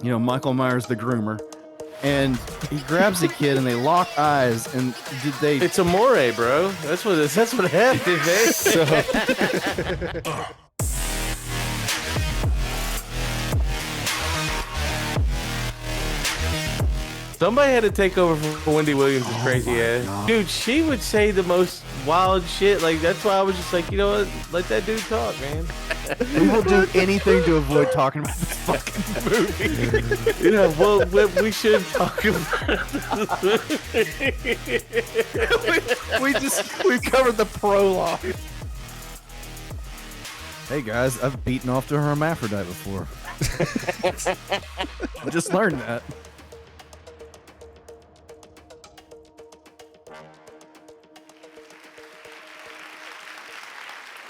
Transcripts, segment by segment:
Michael Myers, the groomer, and he grabs the kid and they lock eyes. And did they? It's Amore, bro. That's what happened, man. Somebody had to take over for Wendy Williams' crazy ass. Dude, she would say the most wild shit. Like, that's why I was just like, you know what? Let that dude talk, man. We will do anything to avoid talking about this fucking movie. Yeah, well, we should talk about we covered the prologue. Hey guys, I've beaten off to a hermaphrodite before. I just learned that.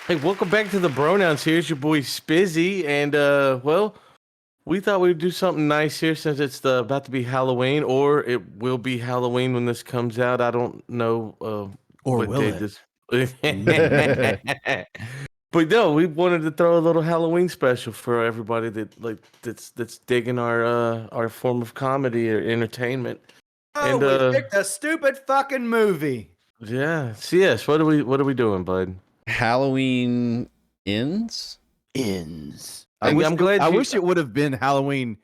Hey, welcome back to the Bronouns. Here's your boy Spizzy, and well, we thought we'd do something nice here since it's about to be Halloween, or it will be Halloween when this comes out. I don't know. Or what will day it? But no, we wanted to throw a little Halloween special for everybody that's digging our form of comedy or entertainment. Oh, And we picked a stupid fucking movie. yeah, CS. What are we doing, bud? Halloween ends. I glad wish it would have been Halloween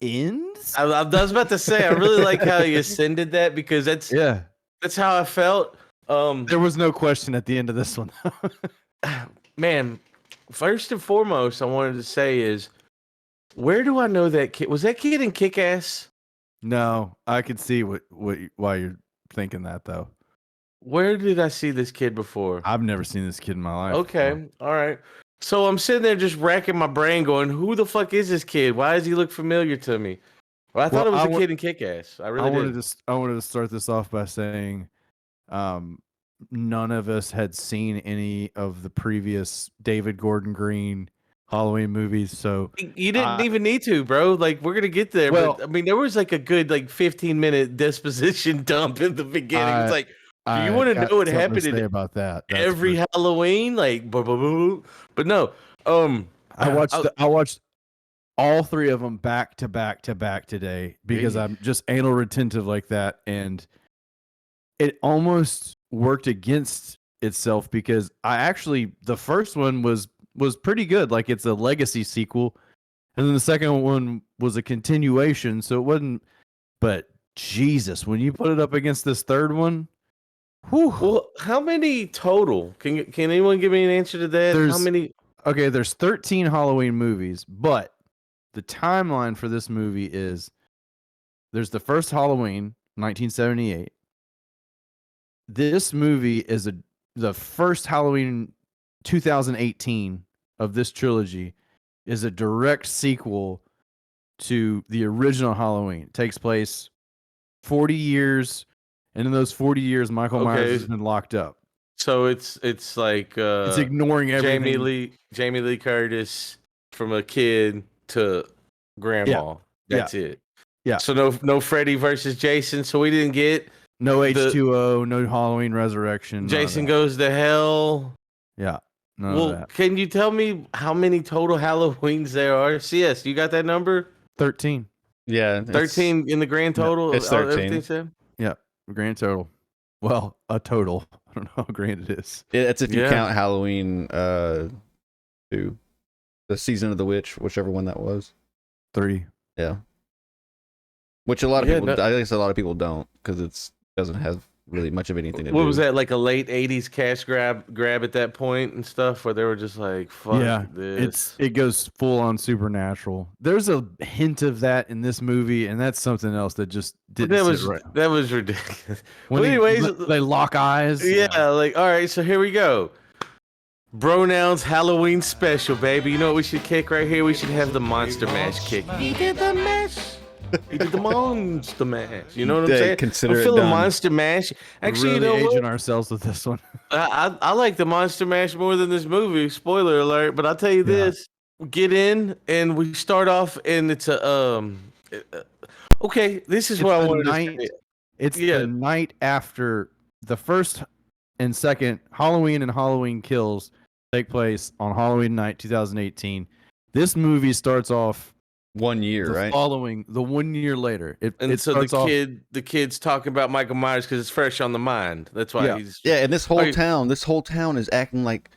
ends. I was about to say, I really like how you ascended that because that's how I felt. There was no question at the end of this one. Man, first and foremost, I wanted to say is, where do I know that kid? Was that kid in Kick-Ass? No, I could see why you're thinking that though. Where did I see this kid before? I've never seen this kid in my life. Okay, before. all right. So I'm sitting there just racking my brain going, who the fuck is this kid? Why does he look familiar to me? Well, I thought it was a kid in Kick-Ass. I wanted to start this off by saying none of us had seen any of the previous David Gordon Green Halloween movies, so you didn't even need to, bro. Like, we're gonna get there. Well, but I mean, there was like a good 15-minute disposition dump in the beginning. It's like, do you want to know what happened about that? Every Halloween? Like, blah, blah, blah. But no. I watched all three of them back to back to back today because I'm just anal retentive like that, and it almost worked against itself because the first one was pretty good, like it's a legacy sequel, and then the second one was a continuation, so it wasn't. But Jesus, when you put it up against this third one. Whew. Well, how many total? Can anyone give me an answer to that? How many? Okay, there's 13 Halloween movies, but the timeline for this movie is there's the first Halloween, 1978. This movie is the first Halloween, 2018 of this trilogy is a direct sequel to the original Halloween. It takes place 40 years. And in those 40 years, Michael Myers has been locked up. So it's like it's ignoring everything. Jamie Lee Curtis from a kid to grandma. Yeah. That's it. Yeah. So no Freddy versus Jason. So we didn't get no H2O, no Halloween Resurrection. Jason Goes to Hell. Yeah. Well, can you tell me how many total Halloweens there are? CS, you got that number? 13. Yeah. 13 in the grand total. It's 13. Yeah. Grand total. Well, a total. I don't know how grand it is. That's if you count Halloween 2. The Season of the Witch, whichever one that was. 3. Yeah. Which a lot of people, I guess a lot of people don't, because it doesn't have really much of anything to do. What was that, like a late 80s cash grab at that point and stuff, where they were just like, fuck this. It goes full on supernatural. There's a hint of that in this movie, and that's something else that just didn't sit right. That was ridiculous. Well, anyways, they lock eyes. Yeah, like, all right, so here we go. Bronouns Halloween special, baby. You know what we should kick right here? We should have the Monster Mash kick. He did the mash. He did the Monster Mash. You know what I'm saying? Consider I'm feeling Monster Mash. Actually, really aging ourselves with this one. I like the Monster Mash more than this movie. Spoiler alert! But I'll tell you this: we get in and we start off, and it's a okay. This is what I wanted to say. It's the night after the first and second Halloween and Halloween Kills take place on Halloween night 2018. This movie starts off 1 year, right? The 1 year later. And so the kid's talking about Michael Myers because it's fresh on the mind. That's why he's and this whole town is acting like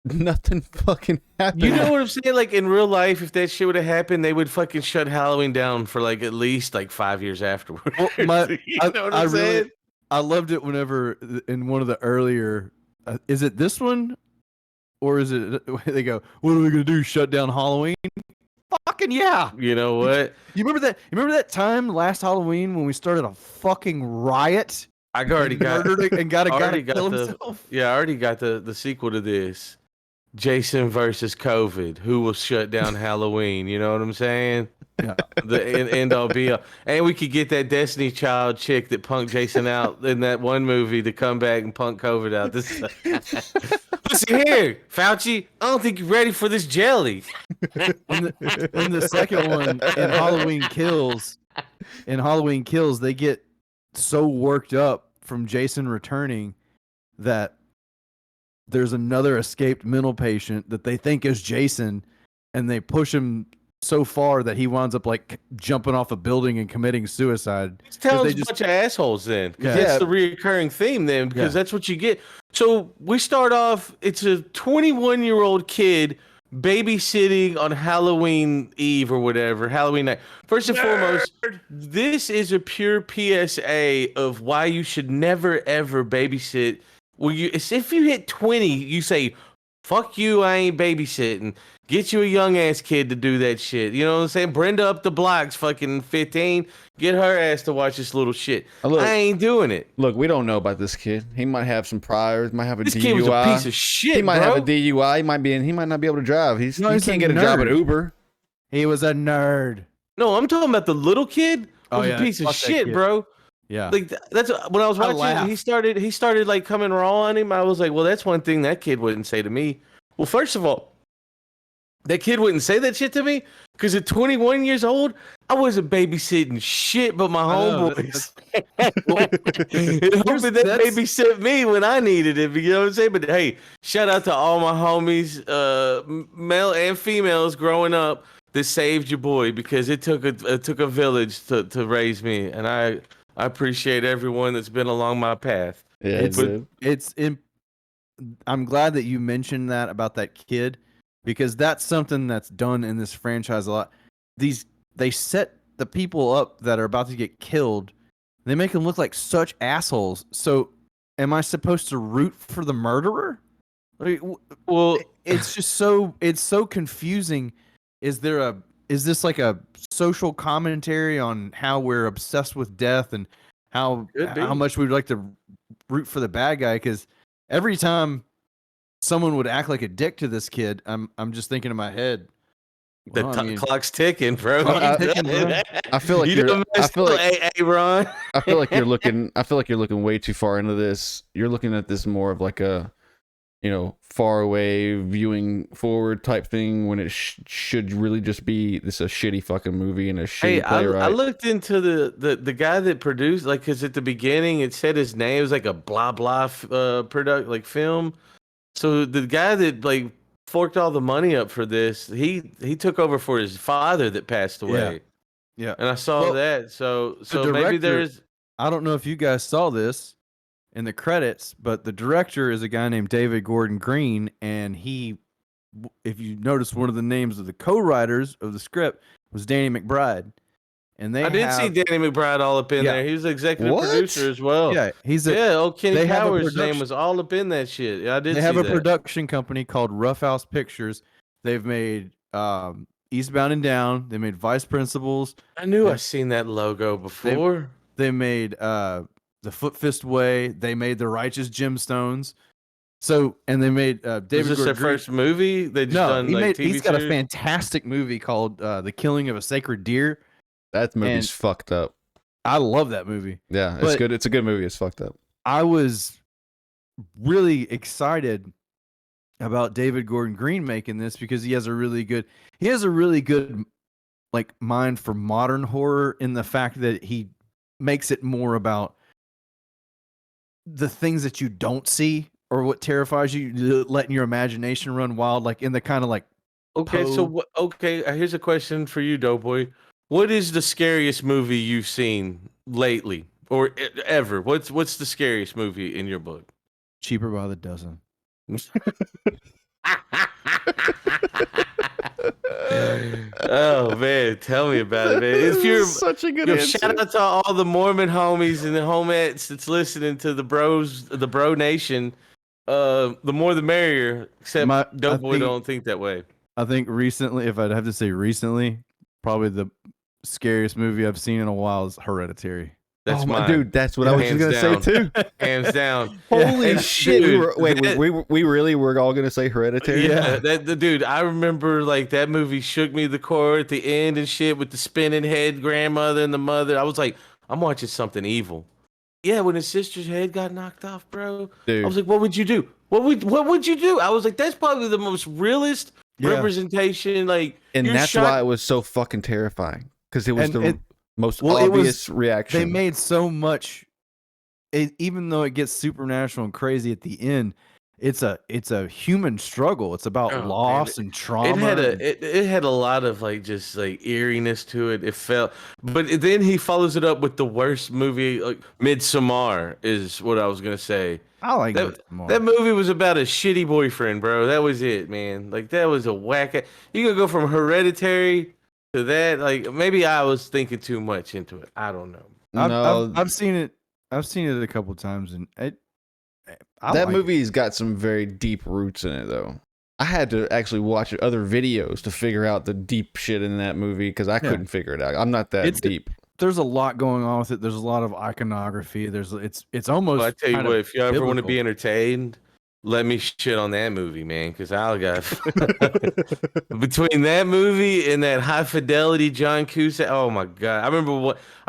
nothing fucking happened. You know what I'm saying? Like in real life, if that shit would have happened, they would fucking shut Halloween down for like at least like 5 years afterwards. Well, you know what I'm saying? I loved it whenever in one of the earlier. Is it this one, or is it they go? What are we gonna do? Shut down Halloween? Fucking yeah! You know what? You remember that? You remember that time last Halloween when we started a fucking riot? I already got and got a guy to kill himself. Yeah, I already got the sequel to this. Jason versus COVID. Who will shut down Halloween? You know what I'm saying? Yeah. The end all be all. And we could get that Destiny Child chick that punked Jason out in that one movie to come back and punk COVID out. Listen here, Fauci. I don't think you're ready for this jelly. In the second one, in Halloween Kills, they get so worked up from Jason returning that there's another escaped mental patient that they think is Jason, and they push him so far that he winds up like jumping off a building and committing suicide. It's telling us a bunch of assholes then. Yeah. That's the reoccurring theme then, because that's what you get. So we start off, it's a 21-year-old kid babysitting on Halloween Eve or whatever, Halloween night. First and foremost, this is a pure PSA of why you should never ever babysit. Well, if you hit 20, you say, fuck you, I ain't babysitting. Get you a young ass kid to do that shit. You know what I'm saying? Brenda up the blocks, fucking 15. Get her ass to watch this little shit. I ain't doing it. Look, we don't know about this kid. He might have some priors. Might have a DUI. This kid was a piece of shit. He might have a DUI. He might not be able to drive. He can't get a job at Uber. He was a nerd. No, I'm talking about the little kid. Was a piece of Fuck shit, bro. Yeah. Like that's when I was watching. He started like coming raw on him. I was like, well, that's one thing that kid wouldn't say to me. Well, first of all, that kid wouldn't say that shit to me because at 21 years old, I wasn't babysitting shit but my homeboys. Hoping that babysit me when I needed it. You know what I'm saying? But hey, shout out to all my homies, male and females growing up that saved your boy because it took a village to raise me, and I appreciate everyone that's been along my path. Yeah, I'm glad that you mentioned that about that kid, because that's something that's done in this franchise a lot. They set the people up that are about to get killed. They make them look like such assholes. So, am I supposed to root for the murderer? Well, it's just so confusing. Is this like a social commentary on how we're obsessed with death and how much we'd like to root for the bad guy? Because every time someone would act like a dick to this kid, I'm just thinking in my head, clock's ticking, bro. I feel like Ron. I feel like you're looking way too far into this. You're looking at this more of like a, far away viewing forward type thing when it should really just be a shitty fucking movie and a shitty playwright. I looked into the guy that produced, like, because at the beginning it said his name, it was like a blah blah product, like film. So the guy that like forked all the money up for this, he took over for his father that passed away. Yeah. And I saw that. So maybe there's, I don't know if you guys saw this in the credits, but the director is a guy named David Gordon Green, and if you notice, one of the names of the co-writers of the script was Danny McBride. And I did see Danny McBride all up in there. He was the executive producer as well. Yeah, Kenny Powers' name was all up in that shit. Yeah, I did. They have a production company called Rough House Pictures. They've made Eastbound and Down. They made Vice Principals. I knew I seen that logo before. They made The Foot Fist Way. They made The Righteous Gemstones. So, and they made David. Was this their first movie? He's got a fantastic movie called The Killing of a Sacred Deer. That movie's fucked up. I love that movie. Yeah, it's good. It's a good movie. It's fucked up. I was really excited about David Gordon Green making this because he has a really good like mind for modern horror, in the fact that he makes it more about the things that you don't see or what terrifies you, letting your imagination run wild, like in the kind of like Okay, so Poe. okay, here's a question for you, Doughboy. What is the scariest movie you've seen lately or ever? What's the scariest movie in your book? Cheaper by the dozen. Oh man, tell me about it, man. If This you're is such a good yo, answer. shout out to all the Mormon homies and the homettes that's listening to the Bro Nation. The more the merrier. Except Doughboy don't think that way. I think recently, if I'd have to say recently, probably the scariest movie I've seen in a while is Hereditary. That's my mine. dude. That's what I was just Hands gonna say too. Hands down. Holy And shit! dude, we really were all gonna say Hereditary. Yeah, the dude. I remember like that movie shook me to the core at the end and shit with the spinning head grandmother and the mother. I was like, I'm watching something evil. Yeah, when his sister's head got knocked off, bro. Dude. I was like, what would you do? What would you do? I was like, that's probably the most realist representation. Like, And you're that's shot- why it was so fucking terrifying because it was the most well, obvious reaction. They made so much, even though it gets supernatural and crazy at the end. It's a human struggle. It's about loss and trauma. It had a lot of like just like eeriness to it. It felt, but then he follows it up with the worst movie. Like Midsommar is what I was gonna say. I like that. That movie was about a shitty boyfriend, bro. That was it, man. Like that was a whack. You could go from Hereditary to that. Like maybe I was thinking too much into it. I don't know. I've seen it. I've seen it a couple times, and that movie's got some very deep roots in it, though. I had to actually watch other videos to figure out the deep shit in that movie because I couldn't figure it out. I'm not that deep. There's a lot going on with it. There's a lot of iconography. It's almost. Well, I tell you what, if you ever want to be entertained, let me shit on that movie, man, because I got between that movie and that High Fidelity John Cusack. Oh my god! I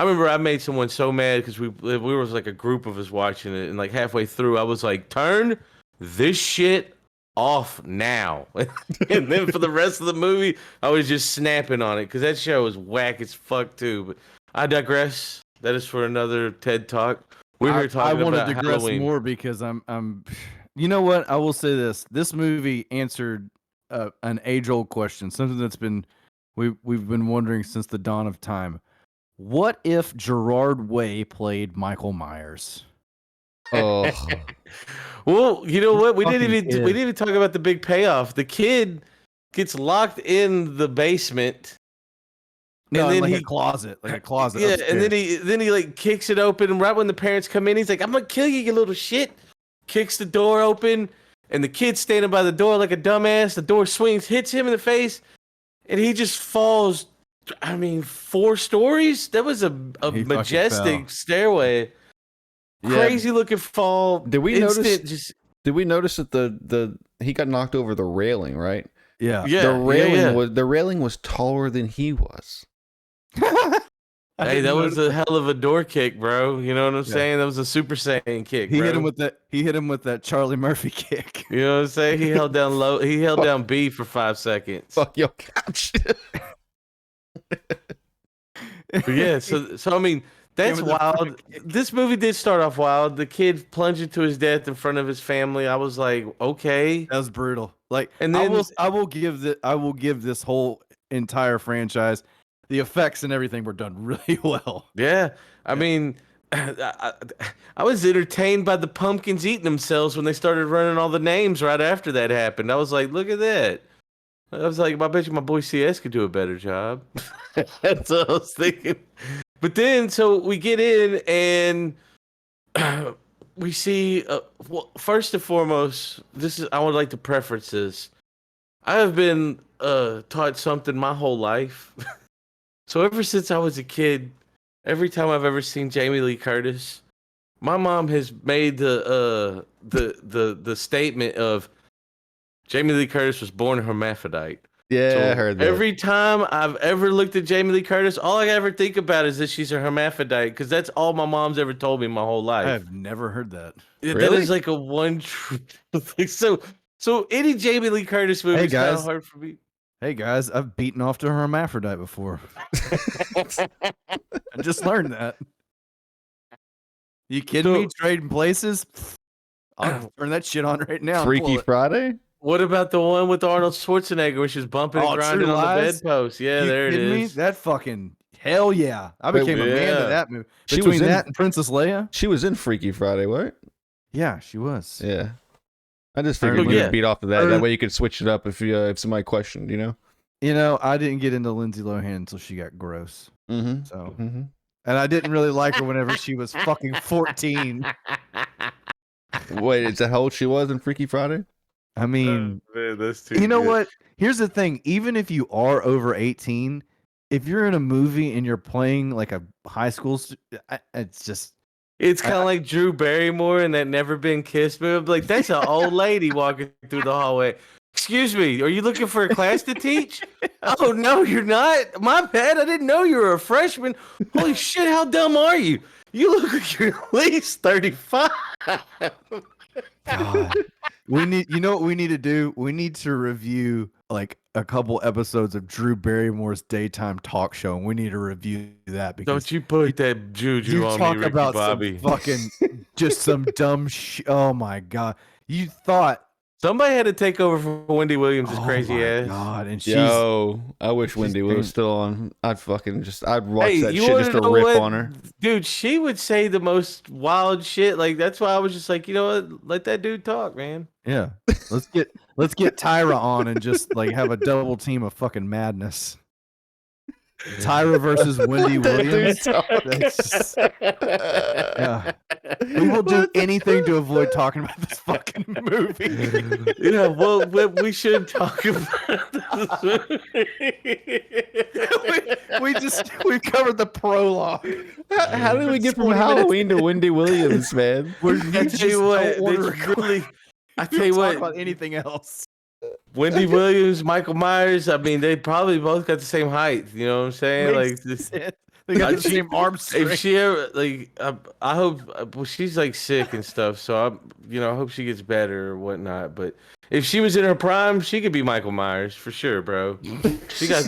remember I made someone so mad because we was like a group of us watching it, and like halfway through, I was like, "Turn this shit off now!" And then for the rest of the movie, I was just snapping on it because that show was whack as fuck too. But I digress. That is for another TED Talk. We're here talking about Halloween. I want to digress more because I'm. You know what? I will say this. This movie answered an age-old question, something that's been we've been wondering since the dawn of time. What if Gerard Way played Michael Myers? Oh. Well, you know what? We didn't even talk about the big payoff. The kid gets locked in the basement. No, and then like a closet. Yeah, upstairs. And then he like kicks it open, and right when the parents come in, he's like, "I'm gonna kill you, you little shit." Kicks the door open, and the kid's standing by the door like a dumbass. The door swings, hits him in the face, and he just falls. I mean, 4 stories? That was a majestic stairway. Yeah. Crazy looking fall. Did we notice that the he got knocked over the railing, right? Yeah. The railing was taller than he was. Hey, that was a hell of a door kick, bro. You know what I'm saying? That was a Super Saiyan kick. He hit him with that Charlie Murphy kick. You know what I'm saying? He held down low. He held down B for 5 seconds. Fuck your couch. But yeah, so I mean, that's wild. This movie did start off wild. The kid plunging to his death in front of his family. I was like, okay, that was brutal. Like, and then I will give this whole entire franchise. The effects and everything were done really well. Yeah. I mean, I was entertained by the pumpkins eating themselves when they started running all the names right after that happened. I was like, look at that. I was like, I bet you my boy CS could do a better job. That's what I was thinking. But then, so we get in and we see, well, first and foremost, I would like to preference this. I have been taught something my whole life. So ever since I was a kid, every time I've ever seen Jamie Lee Curtis, my mom has made the statement of Jamie Lee Curtis was born a hermaphrodite. Yeah, so I heard that. Every time I've ever looked at Jamie Lee Curtis, all I ever think about is that she's a hermaphrodite because that's all my mom's ever told me my whole life. I've never heard that. Really? That is like a one truth. So any Jamie Lee Curtis movie is kind of hard for me. Hey guys, I've beaten off to a hermaphrodite before. I just learned that. You kidding me? Trading places? I'll turn that shit on right now. Freaky Friday? What about the one with Arnold Schwarzenegger where she's bumping and grinding True on the Lies? bedpost? Yeah, You there it kidding me? is. That fucking hell yeah! I Wait, became a man to yeah. that movie. She Between was in- that and Princess Leia. She was in Freaky Friday, right? Yeah, she was. Yeah. I just figured Oh, you yeah. would beat off of that. Or- That way you could switch it up if somebody questioned, you know? You know, I didn't get into Lindsay Lohan until she got gross. Mm-hmm. So, Mm-hmm. and I didn't really like her whenever she was fucking 14. Wait, is that how old she was in Freaky Friday? I mean, Man, that's too you know good. what? Here's the thing. Even if you are over 18, if you're in a movie and you're playing like a high school, it's just It's kind of like Drew Barrymore in that Never Been Kissed movie. Like, that's an old lady walking through the hallway. Excuse me, are you looking for a class to teach? Oh, no, you're not. My bad. I didn't know you were a freshman. Holy shit, how dumb are you? You look like you're at least 35. God. We need, you know what we need to do? We need to review like a couple episodes of Drew Barrymore's daytime talk show, and we need to review that because Don't you put that juju you on talk me, Ricky about Bobby. some fucking just some dumb shit. Oh my god! You thought Somebody had to take over for Wendy Williams' crazy my ass. God, and she's Yo, I wish Wendy was great. still on. I'd watch Hey, that you shit wanna just to know rip what? on her. Dude, she would say the most wild shit. Like, that's why I was just like, you know what? Let that dude talk, man. yeah. Let's get Tyra on and just like have a double team of fucking madness. Tyra versus Wendy Williams. That's just- yeah. We will do anything to avoid talking about this fucking movie. Yeah, well, we should talk about this. we covered the prologue. How did we get from 20 minutes Halloween to Wendy Williams, man? I tell you what, I tell you talk what, about anything else. Wendy Williams, Michael Myers. I mean, they probably both got the same height. You know what I'm saying? Like, this, They got the she- same arm if strength. she ever like, I hope. Well, she's like sick and stuff, so I hope she gets better or whatnot. But if she was in her prime, she could be Michael Myers for sure, bro. She got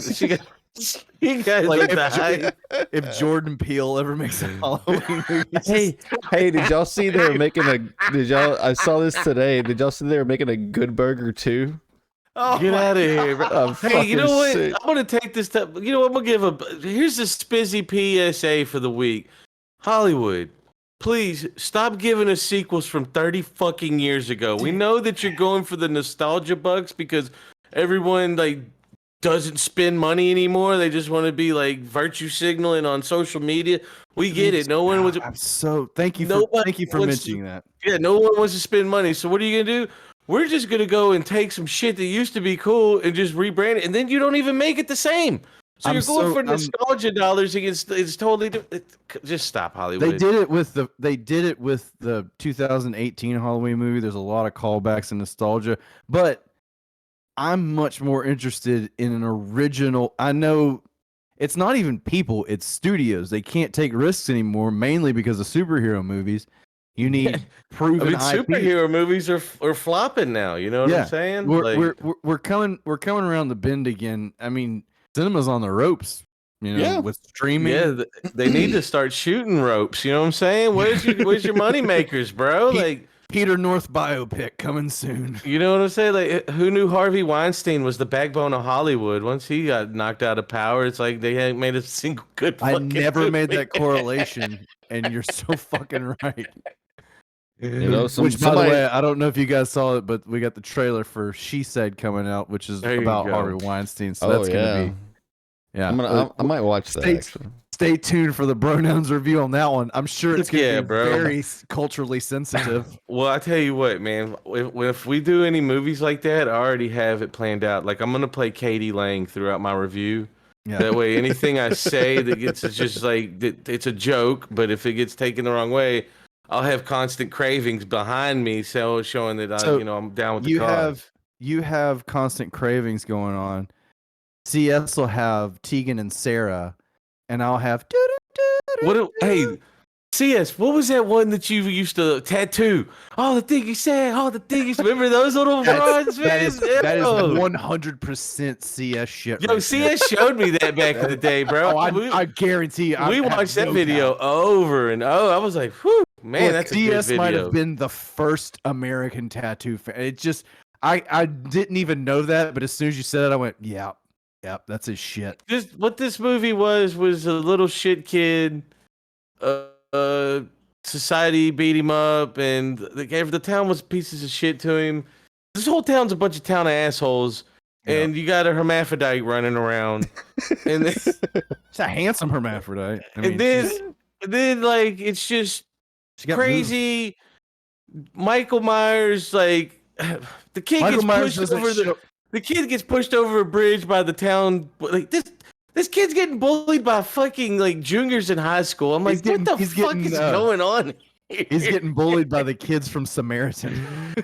like the height. If Jordan Peele ever makes a Halloween movie, Hey, did y'all see they were making I saw this today. Did y'all see they were making a Good Burger too? oh Get my out of here, bro. I'm Hey, you know fucking what? sick. I'm gonna take this step. You know what? I'm gonna here's the Spizzy PSA for the week. Hollywood, please stop giving us sequels from 30 fucking years ago. We know that you're going for the nostalgia bucks because everyone like doesn't spend money anymore. They just want to be like virtue signaling on social media. We get it. No one was. I'm so thank you for Nobody wants mentioning that. Yeah, no one wants to spend money. So what are you gonna do? We're just gonna go and take some shit that used to be cool and just rebrand it, and then you don't even make it the same. So I'm you're going so- for I'm- nostalgia dollars against. It's totally different. Just stop, Hollywood. They did it with the 2018 Halloween movie. There's a lot of callbacks and nostalgia, but I'm much more interested in an original. I know it's not even people, it's studios. They can't take risks anymore, mainly because of superhero movies. You need proven IP. superhero movies are flopping now. You know what I'm saying? We're coming around the bend again. I mean, cinema's on the ropes, Yeah. with streaming. Yeah, they need to start shooting ropes. You know what I'm saying? Where's your money makers, bro? Like, Peter North biopic coming soon. you know what I'm saying? Like, who knew Harvey Weinstein was the backbone of Hollywood? Once he got knocked out of power, it's like they hadn't made a single good. I fucking never made movie. that correlation, and you're so fucking right. You know, Which, by the way, I don't know if you guys saw it, but we got the trailer for She Said coming out, which is There you about go. Harvey Weinstein. So Oh, that's gonna be, yeah. I might watch that. Stay- Actually. Stay tuned for the Bronouns review on that one. I'm sure it's gonna Yeah, be bro. very culturally sensitive. Well, I tell you what, man. If we do any movies like that, I already have it planned out. Like, I'm gonna play Katie Lang throughout my review. Yeah. That way, anything I say that gets it's just like it's a joke. But if it gets taken the wrong way, I'll have constant cravings behind me, showing that So, I'm down with the you cause. have constant cravings going on. CS will have Tegan and Sarah, and I'll have Hey, CS, what was that one that you used to tattoo? Oh, the thing you said. Oh, the thing you said. Remember those little bronze that is man? Yo. 100% CS shit. Yo, right there. CS showed me that back in the day, bro. Oh, I guarantee you. We watched that video over and I was like, whew, man, Look, that's a CS good might video. have been the first American tattoo fan. It just, I didn't even know that, but as soon as you said it, I went, yeah, that's his shit. What this movie was a little shit kid. Society beat him up, and the town was pieces of shit to him. This whole town's a bunch of town assholes, and you got a hermaphrodite running around, and then, It's a handsome hermaphrodite. I mean, and then like it's just she got crazy. Michael Myers, like the kid Michael gets Myers pushed doesn't over show- the kid gets pushed over a bridge by the town. Like this kid's getting bullied by fucking like juniors in high school. I'm like, what the fuck is going on here? He's getting bullied by the kids from Samaritan.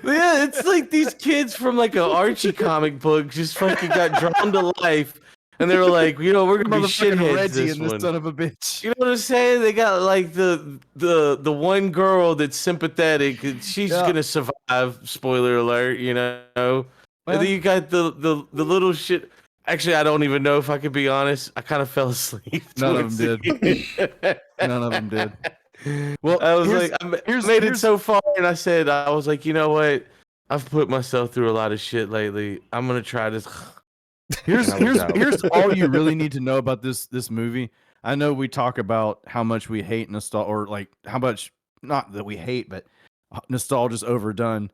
Yeah, it's like these kids from like an Archie comic book just fucking got drawn to life, and they were like, we're gonna be Motherfucking shitheads. Reggie This and this one. son of a bitch. You know what I'm saying? They got like the one girl that's sympathetic. And she's gonna survive. Spoiler alert. Well, and then you got the little shit. Actually, I don't even know if I could be honest. I kind of fell asleep. None of them did. None of them did. Well, I was like, I made it so far, and I was like, you know what? I've put myself through a lot of shit lately. I'm gonna try this. Here's all you really need to know about this movie. I know we talk about how much we hate nostalgia, or like how much, not that we hate, but nostalgia's overdone.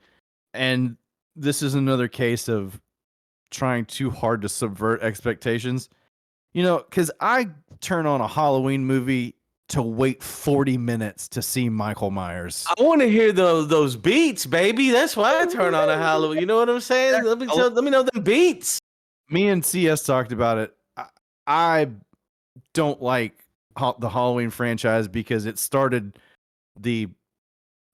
And this is another case of trying too hard to subvert expectations. Because I turn on a Halloween movie to wait 40 minutes to see Michael Myers. I want to hear those beats, baby. That's why I turn on a Halloween. You know what I'm saying? Let me know them beats. Me and CS talked about it. I don't like the Halloween franchise because it started the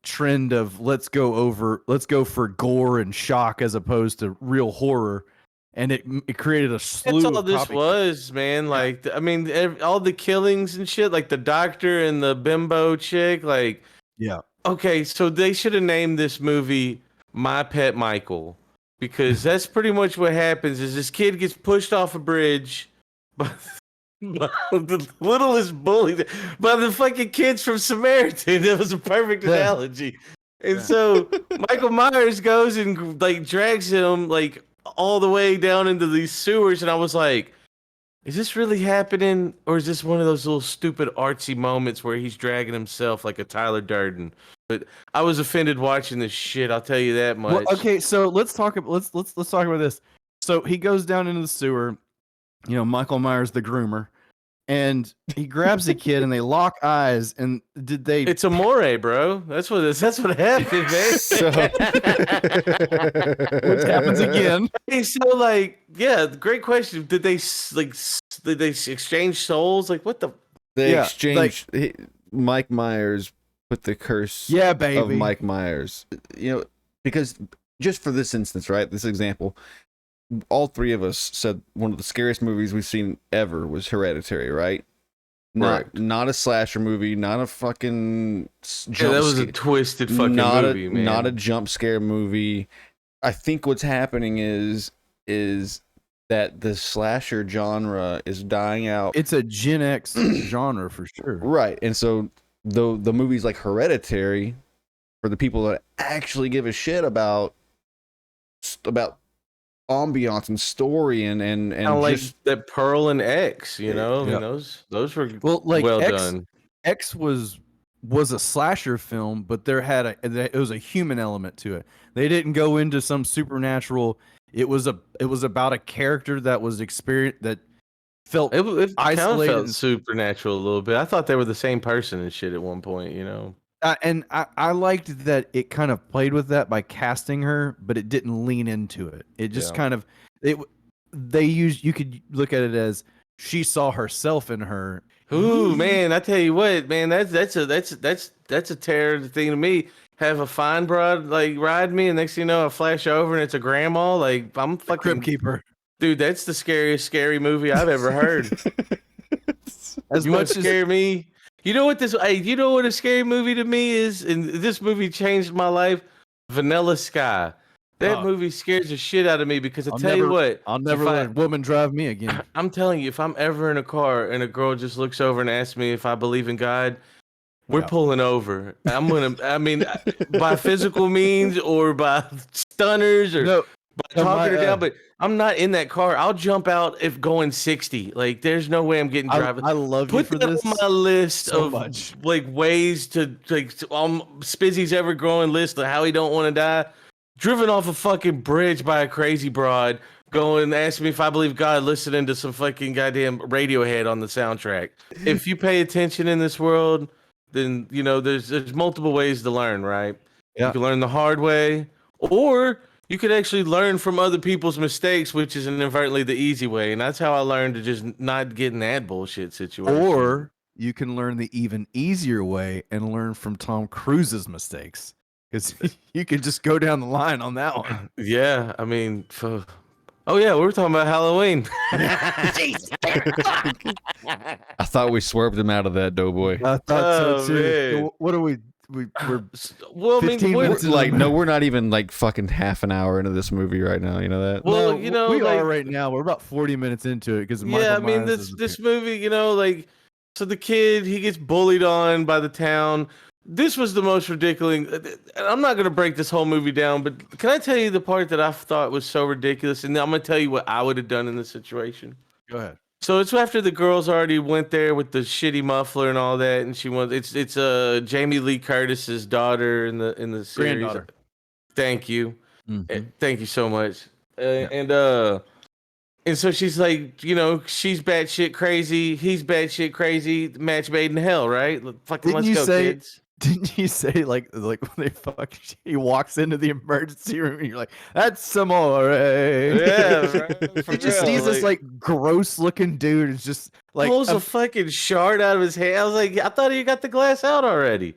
trend of let's go for gore and shock as opposed to real horror, and it created a slew. That's all of this was, man. Like, I mean, all the killings and shit, like the doctor and the bimbo chick. Like, yeah. Okay, so they should have named this movie My Pet Michael, because that's pretty much what happens. Is this kid gets pushed off a bridge by the littlest bully, by the fucking kids from Samaritan. That was a perfect analogy. And so Michael Myers goes and like drags him like all the way down into these sewers, and I was like, is this really happening, or is this one of those little stupid artsy moments where he's dragging himself like a Tyler Durden? But I was offended watching this shit. I'll tell you that much. Well, okay, so let's talk about this. So he goes down into the sewer. Michael Myers, the groomer, and he grabs the kid, and they lock eyes. And did they? It's Amore, bro. That's what happened, man. So, which happens again. Hey, so like, yeah, great question. Did they exchange souls? Like, what the? They exchanged. Mike Myers put the curse. Yeah, baby. Of Mike Myers. Because just for this instance, right? This example. All three of us said one of the scariest movies we've seen ever was Hereditary, right? Not a slasher movie, not a fucking that was a twisted fucking movie, man. Not a jump scare movie. I think what's happening is that the slasher genre is dying out. It's a Gen X genre for sure. Right. And so the movies like Hereditary, for the people that actually give a shit about ambiance and story and like just that Pearl and X, I mean, those were well done. X was a slasher film, but it was a human element to it. They didn't go into some supernatural. It was about a character that was that felt it isolated. Felt supernatural a little bit. I thought they were the same person and shit at one point, And I liked that it kind of played with that by casting her, but it didn't lean into it. It just kind of you could look at it as she saw herself in her. Ooh, man, I tell you what, man, that's a terror thing to me. Have a fine broad like ride me, and next thing you know, I flash over and it's a grandma. Like, I'm fucking Crypt Keeper. Dude, that's the scariest scary movie I've ever heard. As you much want to scare me? You know what a scary movie to me is? And this movie changed my life. Vanilla Sky. That movie scares the shit out of me because I'll never let a woman drive me again. I'm telling you, if I'm ever in a car and a girl just looks over and asks me if I believe in God, we're pulling over. I mean, by physical means or by stunners or by talking her down. But I'm not in that car. I'll jump out if going 60. Like, there's no way I'm getting driving. I love you Put for that this on my list so of much. like ways to like Spizzy's ever growing list of how he don't want to die. Driven off a fucking bridge by a crazy broad, going asking me if I believe God, listening to some fucking goddamn Radiohead on the soundtrack. If you pay attention in this world, then you know there's multiple ways to learn, right? Yeah. You can learn the hard way, or you could actually learn from other people's mistakes, which is inadvertently the easy way. And that's how I learned to just not get in that bullshit situation. Or you can learn the even easier way and learn from Tom Cruise's mistakes. Because you can just go down the line on that one. Yeah, I mean, oh yeah, we were talking about Halloween. I thought we swerved him out of that, Doughboy. I thought so too. Man. What are we're Well, I mean, 15 we're, minutes Like, no, we're not even like fucking half an hour into this movie right now. You know that? well, no, you know, we like, are right now. We're about 40 minutes into it because yeah, I mean, this movie, you know, like, so the kid, he gets bullied on by the town. This was the most ridiculous. I'm not going to break this whole movie down, but can I tell you the part that I thought was so ridiculous? And I'm going to tell you what I would have done in this situation. Go ahead. So it's after the girls already went there with the shitty muffler and all that, and she wants it's Jamie Lee Curtis's daughter in the series. Granddaughter. Thank you, Mhm. thank you so much. And so she's like, you know, she's batshit crazy, he's batshit crazy. Match made in hell, right? Fucking Didn't let's you go, say- kids. Didn't you say like when they fuck? He walks into the emergency room and you're like, "That's some more." Yeah, right, for He just real, sees this like gross looking dude. It's just like pulls a fucking shard out of his hand. I was like, I thought he got the glass out already.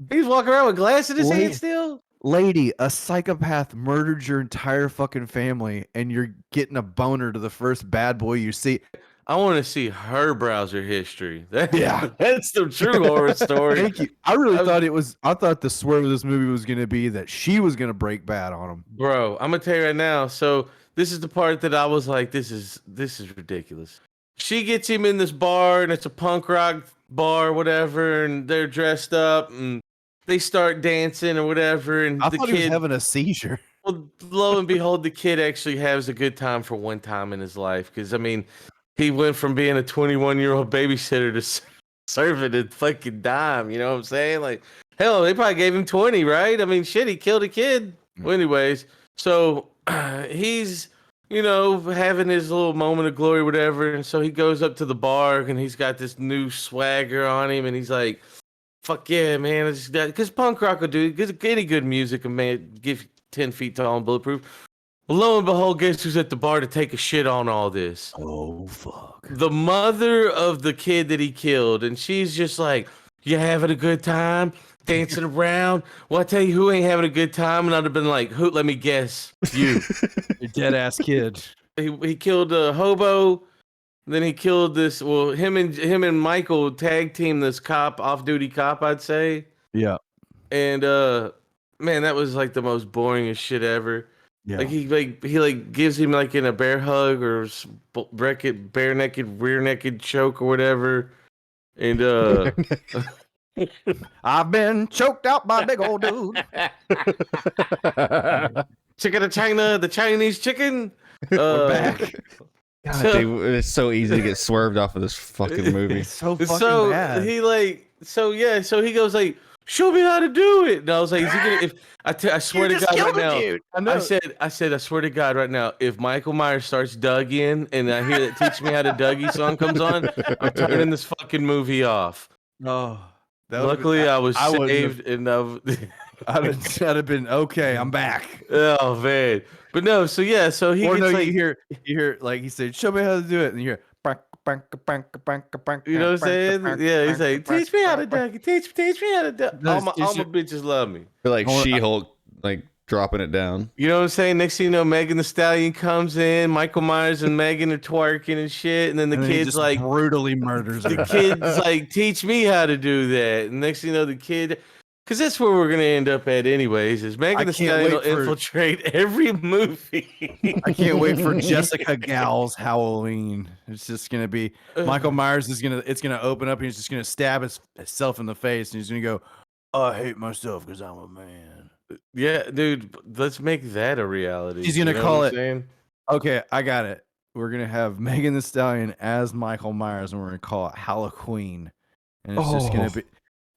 He's walking around with glass in his Wait. hand still. lady, a psychopath murdered your entire fucking family, and you're getting a boner to the first bad boy you see. I want to see her browser history. Yeah. That's the true horror story. Thank you. I really thought it was. I thought the swerve of this movie was going to be that she was going to break bad on him. Bro, I'm gonna tell you right now. So this is the part that I was like, this is ridiculous. She gets him in this bar, and it's a punk rock bar, whatever, and they're dressed up, and they start dancing or whatever. And I the thought kid, he was having a seizure. well, lo and behold, the kid actually has a good time for one time in his life. Because I mean, he went from being a 21-year-old babysitter to serving a fucking dime. You know what I'm saying? Like, hell, they probably gave him 20, right? I mean, shit, he killed a kid. Well, anyways, so he's, you know, having his little moment of glory, whatever. And so he goes up to the bar and he's got this new swagger on him. And he's like, fuck yeah, man. I just got, because punk rock will do, because any good music will give you 10 feet tall and bulletproof. Well, lo and behold, guess who's at the bar to take a shit on all this? Oh fuck! The mother of the kid that he killed, and she's just like, "You having a good time, dancing around?" Well, I tell you who ain't having a good time, and I'd have been like, "Who? Let me guess, you." You dead ass kid. He killed a hobo, then he killed this. Well, him and Michael tag team this cop, off duty cop, I'd say. Yeah. And man, that was like the most boringest shit ever. Yeah. Like he gives him like in a bear hug or bare naked rear naked choke or whatever, and I've been choked out by a big old dude. chicken of China, the Chinese chicken. We're back. God, dude, it's so easy to get swerved off of this fucking movie. It's so fucking So bad. so he goes like, show me how to do it. And I was like, is he gonna? If I swear to God right now, I said, I swear to God right now, if Michael Myers starts Doug in and I hear that Teach Me How to Dougie song comes on, I'm turning this fucking movie off. Oh, Luckily, I was wouldn't saved and I'd have been okay. I'm back. oh man, but no. So yeah, so he Or gets no, like, you hear like he said, "Show me how to do it," and you hear. you know what I'm saying? Yeah, he's like, teach me how to Dougie. Teach me how to Dougie. All my bitches love me. Feel like She-Hulk, like dropping it down. You know what I'm saying? Next thing you know, Megan Thee Stallion comes in, Michael Myers and Megan are twerking and shit, and then the kid's like brutally murders her. the kid's like, teach me how to do that. And next thing you know, the kid, because that's where we're gonna end up at anyways, is Megan Thee Stallion will infiltrate every movie. I can't wait for Jessica Gal's Halloween. It's just gonna be Michael Myers is gonna open up and he's just gonna stab himself in the face and he's gonna go, I hate myself because I'm a man. Yeah, dude, let's make that a reality. She's gonna You know call what it. I'm saying? Okay, I got it. We're gonna have Megan the Stallion as Michael Myers, and we're gonna call it Halloween, and it's just gonna Oh, be.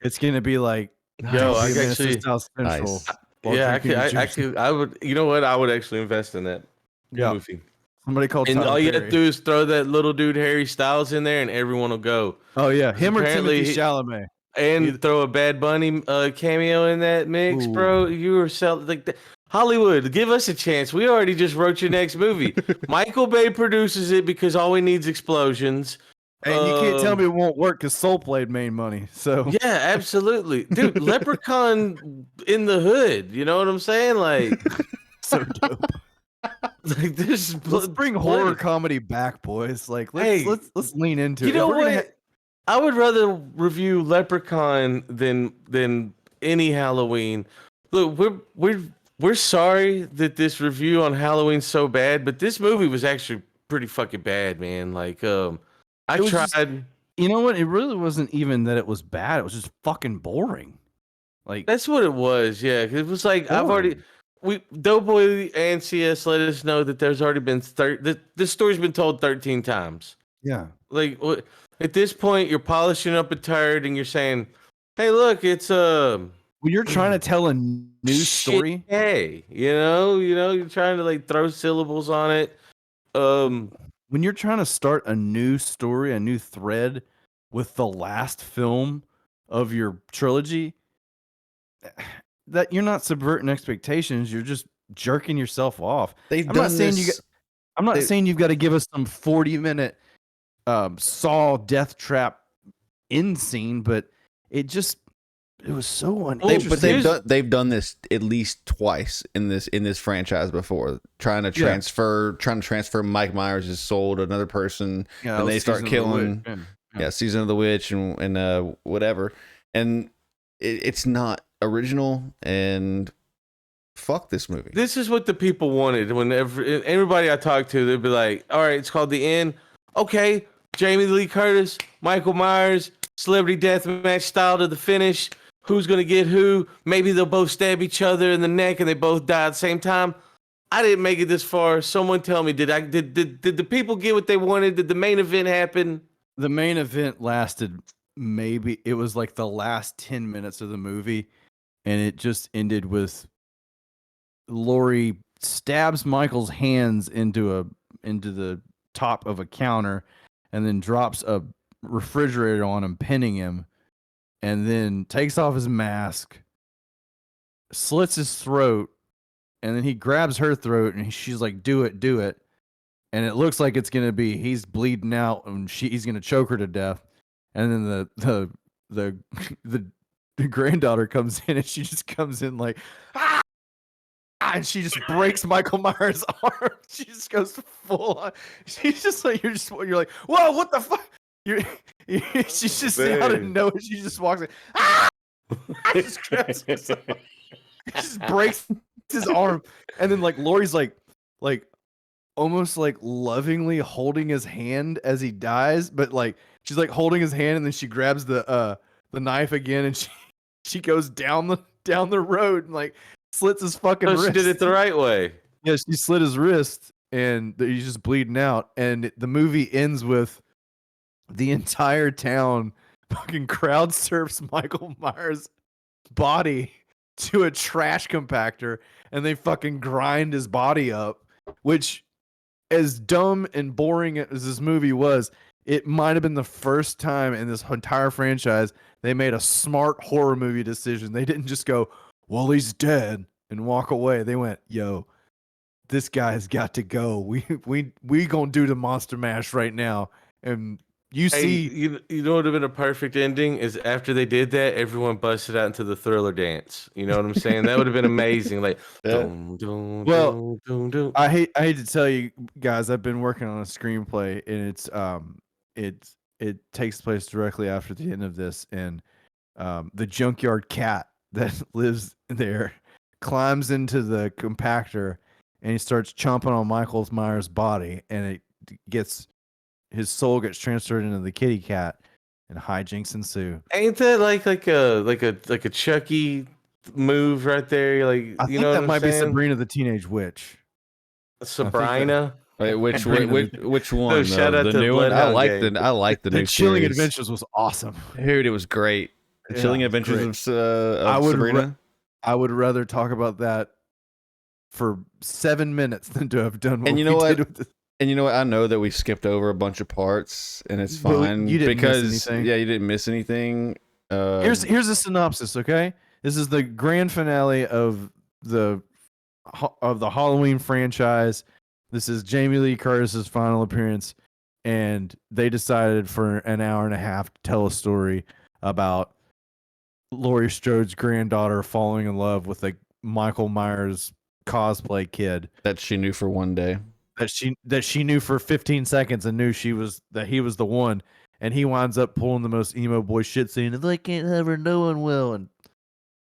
It's gonna be like Yo, I Toby and Minister actually, South Central nice. while yeah, drinking the juice. I would. You know what? I would actually invest in that Yeah, movie. somebody called And Tyler all you have to Perry. do is throw that little dude Harry Styles in there, and everyone will go. Oh yeah, 'Cause him or apparently Timothy Chalamet. and throw a Bad Bunny cameo in that mix, bro. Ooh. You were like that. Hollywood, give us a chance. We already just wrote your next movie. Michael Bay produces it because all we need is explosions. And you can't tell me it won't work because Soul Blade made money. So Yeah, absolutely, dude. Leprechaun in the Hood. You know what I'm saying? Like, so dope. like this. Let's bring horror comedy back, boys. Like let's lean into You it. know If we're gonna what? I would rather review Leprechaun than any Halloween. Look, we're sorry that this review on Halloween's so bad, but this movie was actually pretty fucking bad, man. Like, I It was tried. just- you know what? It really wasn't even that it was bad. It was just fucking boring. Like That's what it was. Yeah, 'cause it was like I've already. Doughboy and CS let us know that there's already been this story's been told 13 times. yeah. Like at this point, you're polishing up a turd and you're saying, "Hey, look, it's When you're trying to tell a news story, hey, you're trying to like throw syllables on it. When you're trying to start a new story, a new thread with the last film of your trilogy, that you're not subverting expectations, you're just jerking yourself off. They've I'm done not saying this. I'm not saying you've got to give us some 40-minute Saw death trap end scene, but it was so uninteresting. They've done this at least twice in this franchise before, trying to transfer Mike Myers' soul to another person, Yeah, and they start killing. Yeah. Season of the Witch and whatever, and it's not original. And fuck this movie. This is what the people wanted. Whenever everybody I talked to, they'd be like, "All right, it's called The End." Okay, Jamie Lee Curtis, Michael Myers, celebrity deathmatch style to the finish. Who's gonna get who? Maybe they'll both stab each other in the neck and they both die at the same time. I didn't make it this far. Someone tell me, did the people get what they wanted? Did the main event happen? The main event lasted it was like the last 10 minutes of the movie, and it just ended with Laurie stabs Michael's hands into the top of a counter and then drops a refrigerator on him, pinning him, and then takes off his mask, slits his throat, and then he grabs her throat and she's like, do it. And it looks like it's gonna be he's bleeding out and he's gonna choke her to death. And then the granddaughter comes in and she just comes in like and she just breaks Michael Myers' arm. She just goes full on. She's just like you're like, whoa, what the fuck? She's just out of nowhere. She just walks in. Just grabs himself. Just breaks his arm. And then like Laurie's like almost like lovingly holding his hand as he dies, but like she's like holding his hand and then she grabs the knife again and she goes down the road and like slits his fucking wrist. She did it the right way. Yeah, she slit his wrist and he's just bleeding out. And the movie ends with the entire town fucking crowd surfs Michael Myers' body to a trash compactor and they fucking grind his body up, which, as dumb and boring as this movie was, it might have been the first time in this entire franchise they made a smart horror movie decision. They didn't just go, well, he's dead, and walk away. They went, yo, this guy's got to go. We gonna do the monster mash right now. And you see, you know what would have been a perfect ending is after they did that, everyone busted out into the Thriller dance. You know what I'm saying? That would have been amazing. Like, dun, dun, well, dun, dun, dun. I hate to tell you guys, I've been working on a screenplay, and it takes place directly after the end of this, and the junkyard cat that lives there climbs into the compactor and he starts chomping on Michael Myers' body, and his soul gets transferred into the kitty cat, and hijinks ensue. Ain't that like a Chucky move right there. Like, I you think know that what I'm might be saying? Sabrina the Teenage Witch. Sabrina. Wait, which Sabrina which one? shout out The to new one. Bloodhound I like the The new Chilling series. Adventures was awesome. Dude, it was great. The Yeah, Chilling it was Adventures great. of Sabrina. I would rather talk about that for 7 minutes than to have done what And you we know what? did with this. And you know what? I know that we skipped over a bunch of parts, and it's But fine you didn't miss because anything. yeah, you didn't miss anything. Here's a synopsis, okay? This is the grand finale of the Halloween franchise. This is Jamie Lee Curtis's final appearance, and they decided for an hour and a half to tell a story about Laurie Strode's granddaughter falling in love with a Michael Myers cosplay kid that she knew for one day. that she knew for 15 seconds and knew he was the one, and he winds up pulling the most emo boy shit scene. If I can't have her, no one will, and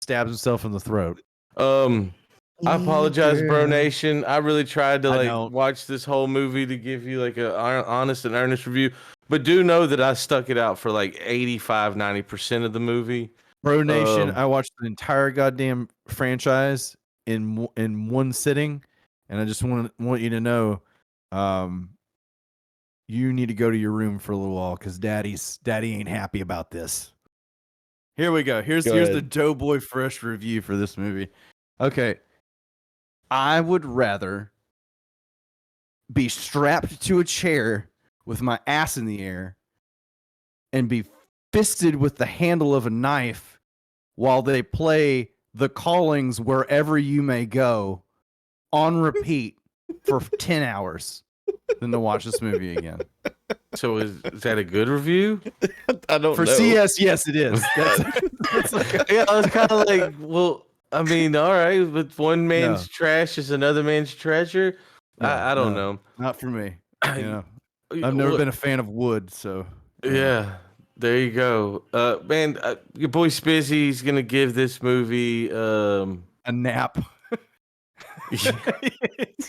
stabs himself in the throat. I apologize, Bro Nation. I really tried to I like watch this whole movie to give you like a honest and earnest review, but do know that I stuck it out for like 85-90% of the movie. Bro Nation, I watched the entire goddamn franchise in one sitting, and I just want you to know, you need to go to your room for a little while because Daddy ain't happy about this. Here we go. Here's the Doughboy Fresh review for this movie. Okay, I would rather be strapped to a chair with my ass in the air and be fisted with the handle of a knife while they play The Callings Wherever You May Go on repeat for 10 hours than to watch this movie again. So is that a good review? I don't For know. CS, yes, it is. That's like Yeah, I was kind of like, well, I mean, all right, but one man's trash is another man's treasure. I don't know. Not for me. You know, I've never been a fan of wood, so yeah. There you go. Man, your boy Spizzy's gonna give this movie a nap.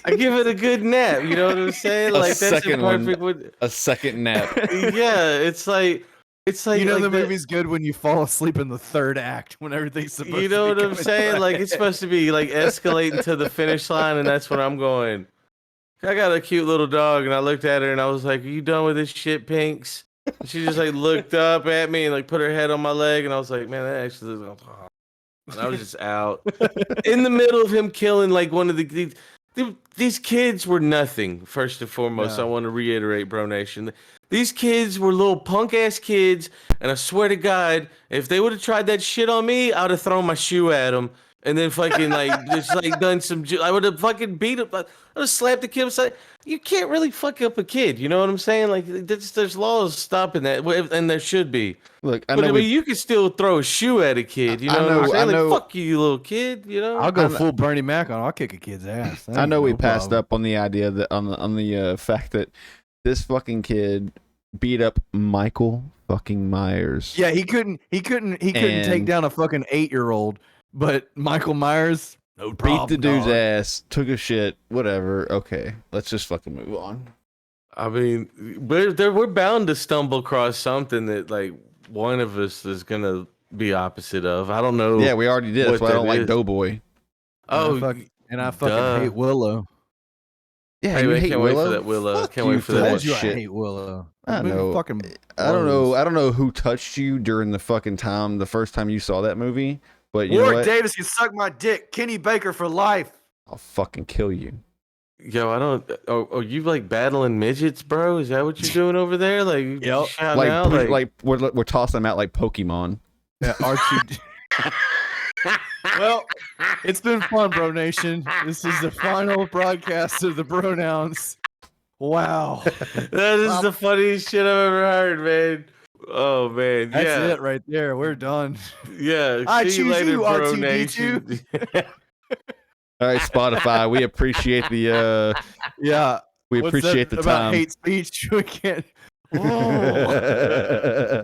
I give it a good nap. You know what I'm saying? A Like that's a second one. perfect one. A second nap. Yeah, it's like You know, like the that- movie's good when you fall asleep in the third act when everything's supposed You know to be what I'm going saying? right. Like it's supposed to be like escalating to the finish line, and that's when I'm going. I got a cute little dog, and I looked at her, and I was like, "Are you done with this shit, Pinks?" And she just like looked up at me and like put her head on my leg, and I was like, "Man, that actually." And I was just out in the middle of him killing like one of these kids were nothing. First and foremost, Yeah. I want to reiterate, Bro Nation. These kids were little punk ass kids, and I swear to God, if they would have tried that shit on me, I would have thrown my shoe at them, and then fucking like just like done some. I would have fucking beat him. I would have slapped the kid upside. You can't really fuck up a kid. You know what I'm saying? Like there's laws stopping that, and there should be. Look, I mean, you can still throw a shoe at a kid. You know what I'm saying? Like, fuck you little kid. You know. I'll go full Bernie Mac on. I'll kick a kid's ass. I know we passed up on the idea that on the fact that this fucking kid beat up Michael fucking Myers. Yeah, he couldn't take down a fucking 8-year-old, but Michael Myers, no problem. Beat the dude's ass, took a shit, whatever. Okay, let's just fucking move on. I mean, we're bound to stumble across something that like one of us is gonna be opposite of. I don't know. Yeah, we already did. That's why I don't like Doughboy. Oh, and I fucking hate Willow. Yeah, hey, you man, hate can't Willow. wait for that Willow. Fuck Can't you wait for for that. that I shit. hate Willow. I know. Fucking I don't know. I don't know who touched you during the fucking time the first time you saw that movie, but you know Warwick what? Davis can suck my dick. Kenny Baker for life. I'll fucking kill you. Yo, I don't. Are you like battling midgets, bro? Is that what you're doing over there? Like, you shouting Like, out? like we're tossing them out like Pokemon. Yeah, Archie. Well, it's been fun, Bro Nation. This is the final broadcast of the Pronouns. Wow. That is the funniest shit I've ever heard, man. Oh man, That's yeah, it right there. We're done. yeah. I See you choose later, you, Bro R2D2. Nation. All right, Spotify. We appreciate the Yeah. we What's appreciate that the about time. hate speech. We can't. Oh,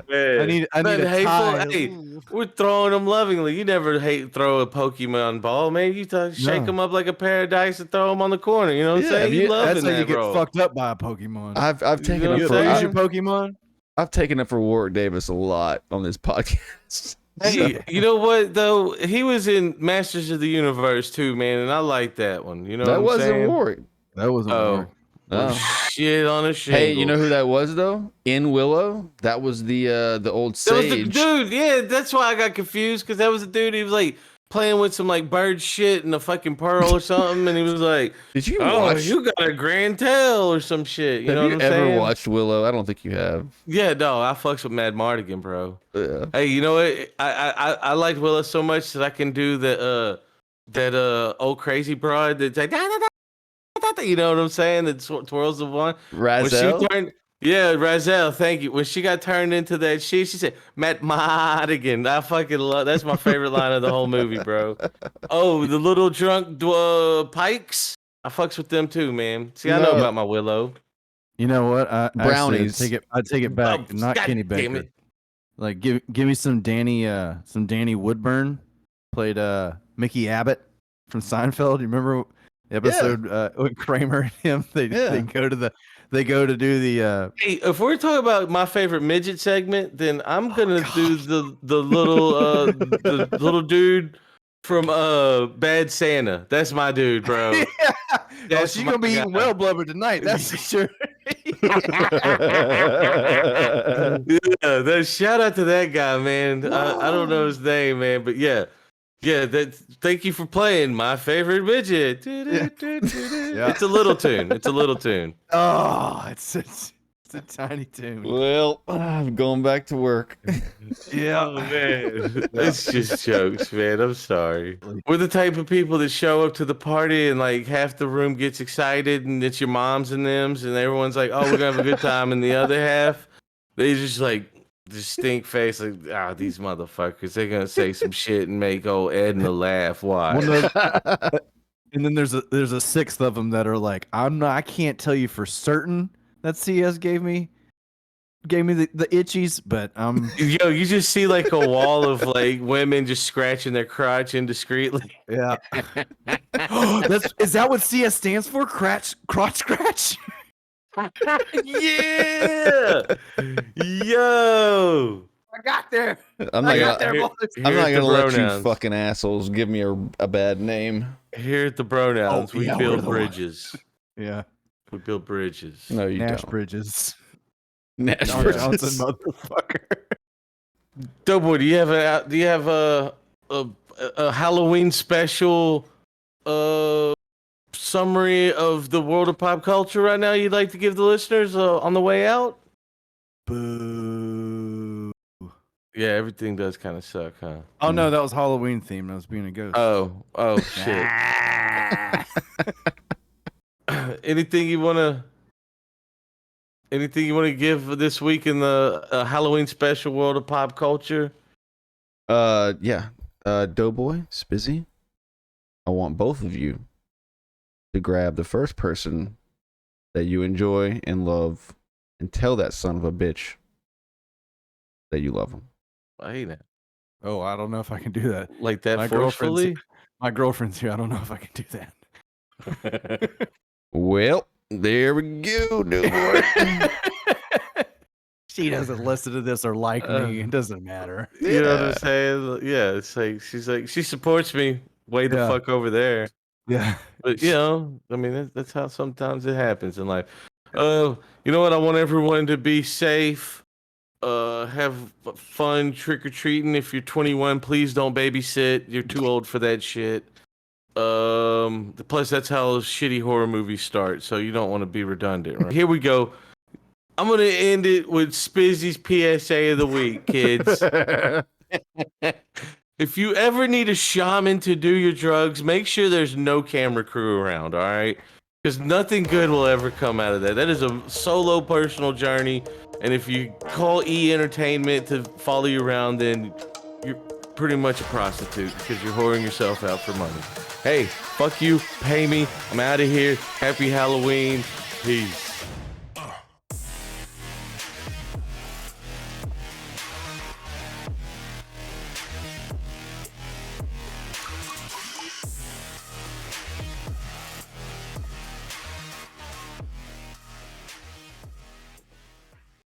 Man. I need Nothing a hateful. tie. Hey, we're throwing them lovingly. You never throw a Pokemon ball, man. You shake them up like a paradise and throw them on the corner. You know what I'm saying? You That's loving how that, you get bro. fucked up by a Pokemon. I've taken know up what for I'm Use saying? your Pokemon. I've taken up for Warwick Davis a lot on this podcast. Hey, you know what though? He was in Masters of the Universe too, man, and I like that one. You know That what I'm wasn't saying? Warwick. That wasn't Oh, Warwick. shit on a shingle. Hey, you know who that was though? In Willow, that was the old That was the sage. dude. Yeah, that's why I got confused because that was the dude. He was like playing with some like bird shit and a fucking pearl or something, and he was like, Did you "Oh, watch? you got a grand tail or some shit." You Have know you what I'm ever saying? watched Willow? I don't think you have. Yeah, no, I fucks with Mad Mardigan, bro. Yeah. Hey, you know what? I liked Willow so much that I can do that old crazy broad that's like you know what I'm saying? That twirls the one. When she Razel? turned, yeah, Razel, thank you. When she got turned into that she said, Matt Madigan. I fucking love that's my favorite line of the whole movie, bro. Oh, the little drunk pikes. I fucks with them too, man. See, I know No. about my Willow. You know what? Brownies. I take it back. Oh, Not God Kenny damn Baker. it. Like give me some Danny Woodburn. Played Mickey Abbott from Seinfeld. You remember the episode with Kramer and him? They go to do the Hey, if we're talking about my favorite midget segment, then I'm gonna do the little dude from Bad Santa. That's my dude, bro. Oh, she's gonna be eating well blubber tonight. That's for sure. Yeah, shout out to that guy, man. I don't know his name, man, but yeah. Thank you for playing my favorite midget. Yeah. It's a little tune. It's a little tune. Oh, it's a tiny tune. Well, I'm going back to work. Yeah, Oh man, it's just jokes, man. I'm sorry. We're the type of people that show up to the party and like half the room gets excited and it's your moms and them's and everyone's like, "Oh, we're gonna have a good time," and the other half, they just like stink face, like, these motherfuckers. They're gonna say some shit and make old Edna laugh. Why? And then there's a sixth of them that are like, I can't tell you for certain that CS gave me the itchies, but Yo, you just see like a wall of like women just scratching their crotch indiscreetly. yeah. Is that what CS stands for? Crotch scratch? Yeah. Yo. I got there. I'm not got gonna, there, boys. I'm not Here's the gonna let you pronouns. fucking assholes give me a bad name. Here at the pronouns, Oh, we yeah, we're build the bridges. Yeah. We build bridges. No, you Nash don't. Bridges. Nash Don Bridges. Johnson, motherfucker. Doughboy, do you have a Halloween special summary of the world of pop culture right now you'd like to give the listeners on the way out? Boo. Yeah, everything does kind of suck, huh? Oh no, that was Halloween themed. I was being a ghost. Oh shit. Anything you wanna give this week in the Halloween special world of pop culture? Yeah. Doughboy, Spizzy. I want both of you to grab the first person that you enjoy and love and tell that son of a bitch that you love him. I hate that. Oh, I don't know if I can do that. Like that My forcefully? My girlfriend's here. I don't know if I can do that. Well, there we go, Doughboy. She doesn't listen to this or like me. It doesn't matter. You know what I'm saying? Yeah, it's like she supports me way the Yeah. fuck over there. Yeah. But you know, I mean that's how sometimes it happens in life. You know what? I want everyone to be safe. Have fun trick or treating. If you're 21, please don't babysit. You're too old for that shit. Plus that's how shitty horror movies start, so you don't want to be redundant. Right? Here we go. I'm gonna end it with Spizzy's PSA of the week, kids. If you ever need a shaman to do your drugs, make sure there's no camera crew around, all right? Because nothing good will ever come out of that. That is a solo personal journey. And if you call E Entertainment to follow you around, then you're pretty much a prostitute because you're whoring yourself out for money. Hey, fuck you. Pay me. I'm out of here. Happy Halloween. Peace.